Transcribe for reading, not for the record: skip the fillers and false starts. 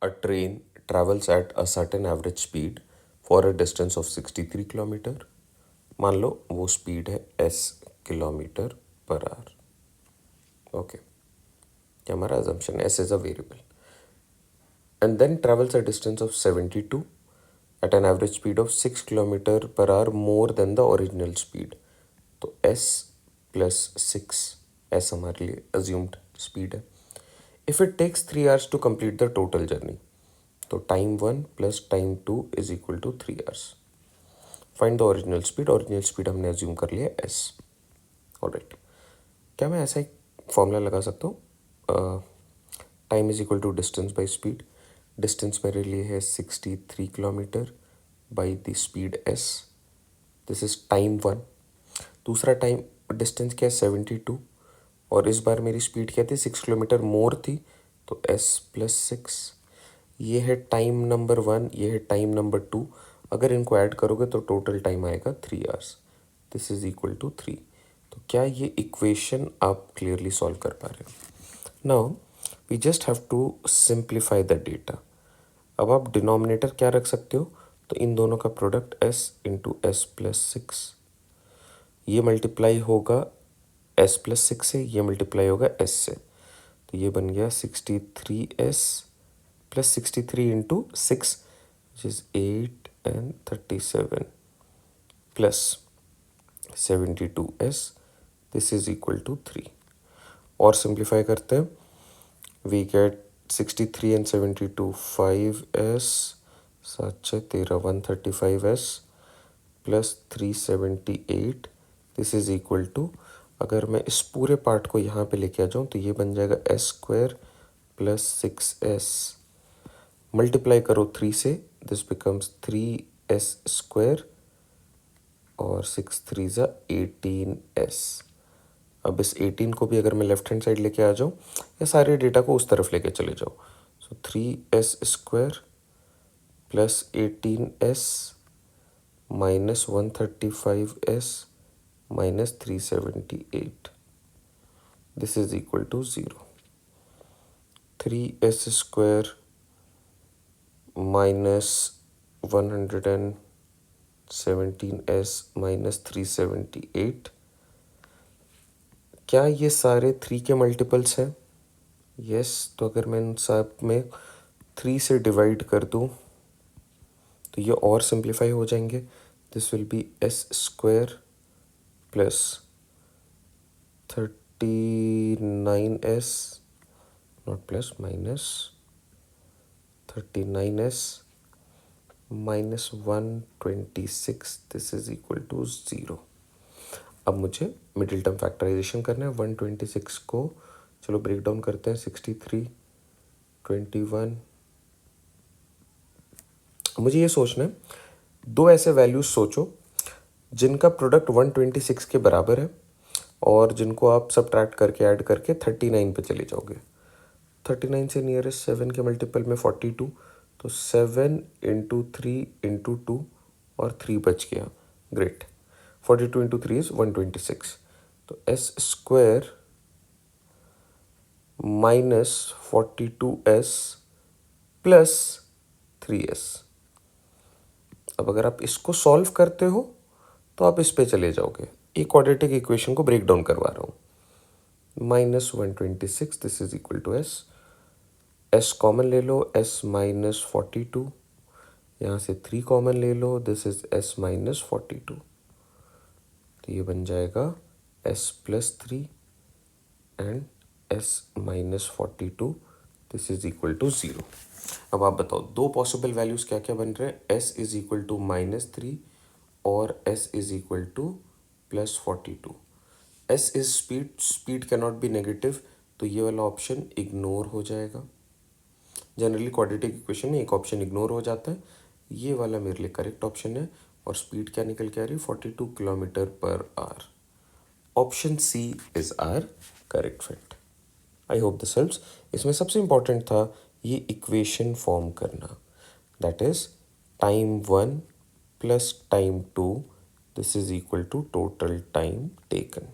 A train travels at a certain average speed for a distance of 63 kilometre. मान लो वो speed है s kilometre पर our. Okay, क्या हमारा assumption s is a variable. And then travels a distance of 72 at an average speed of 6 kilometre पर our more than the original speed. तो s plus 6 s हमारे लिए assumed speed है. If it takes 3 hours to complete the total journey, तो time 1 plus time 2 is equal to 3 hours. Find the original speed. Original speed हमने assume कर लिया S. Alright, क्या मैं ऐसा एक फॉर्मूला लगा सकता हूँ? Time is equal to distance by speed. Distance मेरे लिए है 63 kilometre by the speed s. This is time 1. दूसरा टाइम डिस्टेंस क्या है 72, और इस बार मेरी स्पीड क्या थी 6 किलोमीटर मोर थी, तो एस प्लस 6. ये है टाइम नंबर 1, ये है टाइम नंबर 2. अगर इनको ऐड करोगे तो टोटल टाइम आएगा 3 hours. This is equal to 3. तो क्या ये इक्वेशन आप क्लियरली सॉल्व कर पा रहे हो? Now we just have to simplify the data. अब आप डिनोमिनेटर क्या रख सकते हो? तो इन दोनों का product s into S plus 6. ये मल्टीप्लाई होगा s प्लस 6 से, ये मल्टीप्लाई होगा s से. तो ये बन गया 63s plus 63 into 6 which is 8 and 37 plus 72s. This is equal to 3. और सिंप्लीफाई करते हैं. We get 63 and 72 5s, 7 135s plus 378. This is equal to, अगर मैं इस पूरे पार्ट को यहाँ पे लेके आ जाऊँ तो ये बन जाएगा S square plus 6s. Multiply करो 3 से, दिस बिकम्स 3s स्क्वायर और 6 3 ज़ा 18s. अब इस 18 को भी अगर मैं लेफ्ट हैंड साइड लेके आ जाऊँ या सारे डेटा को उस तरफ लेके चले जाओ, so 3s square plus 18s minus 135s minus 378. This is equal to 0. 3s square minus 117s minus 378. क्या ये सारे 3 के मल्टीपल्स हैं? यस. तो अगर मैं इन सब में 3 से डिवाइड कर दूं तो ये और सिंप्लीफाई हो जाएंगे. This will be s square plus 39s, not plus, minus 39s minus 126. This is equal to 0. अब मुझे मिडिल टर्म फैक्टराइजेशन करना है. 126 को चलो ब्रेक डाउन करते हैं. 63 21. मुझे ये सोचना है, दो ऐसे वैल्यूज सोचो जिनका प्रोडक्ट 126 के बराबर है और जिनको आप सब्ट्रैक्ट करके ऐड करके 39 पे चले जाओगे. 39 से नियरेस्ट 7 के मल्टीपल में 42, तो 7 इंटू 3 इंटू 2 और 3 बच गया. ग्रेट. 42 into 3 is 126. तो S square minus 42s plus 3s. अब अगर आप इसको सॉल्व करते हो तो आप इस पे चले जाओगे. एक क्वाड्रेटिक इक्वेशन को ब्रेक डाउन करवा रहा हूँ. Minus 126, this is equal to s. S common ले लो, एस माइनस 42. यहाँ से 3 कॉमन ले लो, दिस इज एस माइनस 42. तो ये बन जाएगा s plus 3 and s minus 42. This is equal to 0. अब आप बताओ दो पॉसिबल वैल्यूज क्या क्या बन रहे हैं? एस इज इक्वल टू -3 और S is equal two plus 42. S is speed, speed can not be negative, तो ये वाला ऑप्शन इग्नोर हो जाएगा. जनरली क्वाड्रेटिक इक्वेशन में एक ऑप्शन इग्नोर हो जाता है. ये वाला मेरे लिए करेक्ट ऑप्शन है. और स्पीड क्या निकल के आ रही है? 42 किलोमीटर पर hour. Option C is our correct fit. I hope this helps. इसमें सबसे इंपॉर्टेंट था ये इक्वेशन फॉर्म करना. That is time 1 plus time 2. This is equal to total time taken.